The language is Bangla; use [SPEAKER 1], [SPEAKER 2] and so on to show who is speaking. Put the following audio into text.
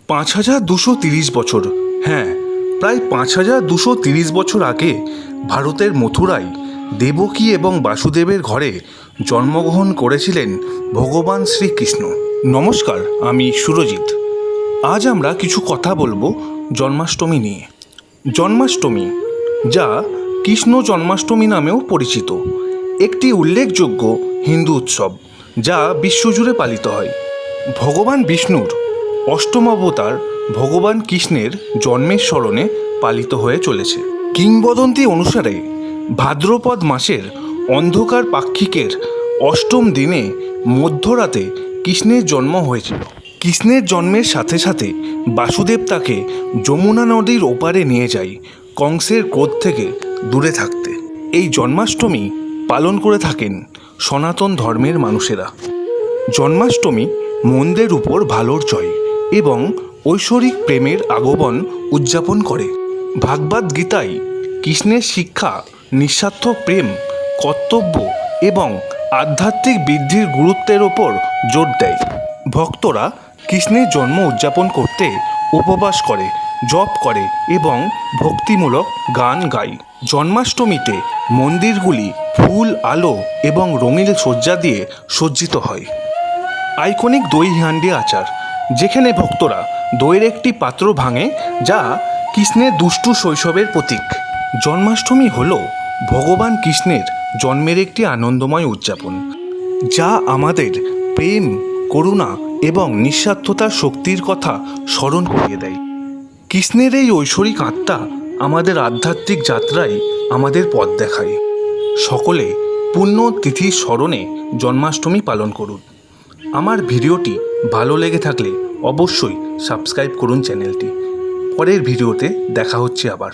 [SPEAKER 1] 5230 বছর, হ্যাঁ, প্রায় 5230 বছর আগে ভারতের মথুরায় দেবকী এবং বাসুদেবের ঘরে জন্মগ্রহণ করেছিলেন ভগবান শ্রীকৃষ্ণ। নমস্কার, আমি সুরজিৎ। আজ আমরা কিছু কথা বলবো জন্মাষ্টমী নিয়ে। জন্মাষ্টমী, যা কৃষ্ণ জন্মাষ্টমী নামেও পরিচিত, একটি উল্লেখযোগ্য হিন্দু উৎসব যা বিশ্বজুড়ে পালিত হয়। ভগবান বিষ্ণুর অষ্টম অবতার ভগবান কৃষ্ণের জন্মের স্মরণে পালিত হয়ে চলেছে। কিংবদন্তি অনুসারে ভাদ্রপদ মাসের অন্ধকার পাক্ষিকের অষ্টম দিনে মধ্যরাতে কৃষ্ণের জন্ম হয়েছিল। কৃষ্ণের জন্মের সাথে সাথে বাসুদেব তাকে যমুনা নদীর ওপারে নিয়ে যায় কংসের ক্রোধ থেকে দূরে থাকতে। এই জন্মাষ্টমী পালন করে থাকেন সনাতন ধর্মের মানুষেরা। জন্মাষ্টমী মন্দের উপর ভালোর জয় এবং ঐশ্বরিক প্রেমের আগমন উদযাপন করে। ভাগবত গীতায় কৃষ্ণের শিক্ষা নিঃস্বার্থ প্রেম, কর্তব্য এবং আধ্যাত্মিক বৃদ্ধির গুরুত্বের ওপর জোর দেয়। ভক্তরা কৃষ্ণের জন্ম উদযাপন করতে উপবাস করে, জপ করে এবং ভক্তিমূলক গান গায়। জন্মাষ্টমীতে মন্দিরগুলি ফুল, আলো এবং রঙিন সজ্জা দিয়ে সজ্জিত হয়। আইকনিক দই হান্ডি আচার, যেখানে ভক্তরা দইয়ের একটি পাত্র ভাঙে, যা কৃষ্ণের দুষ্টু শৈশবের প্রতীক। জন্মাষ্টমী হল ভগবান কৃষ্ণের জন্মের একটি আনন্দময় উদযাপন, যা আমাদের প্রেম, করুণা এবং নিঃস্বার্থতার শক্তির কথা স্মরণ করিয়ে দেয়। কৃষ্ণের এই ঐশ্বরিক আত্মা আমাদের আধ্যাত্মিক যাত্রায় আমাদের পথ দেখায়। সকলে পুণ্য তিথির স্মরণে জন্মাষ্টমী পালন করুন। আমার ভিডিওটি ভালো লেগে থাকলে অবশ্যই সাবস্ক্রাইব করুন চ্যানেলটি। পরের ভিডিওতে দেখা হচ্ছে আবার।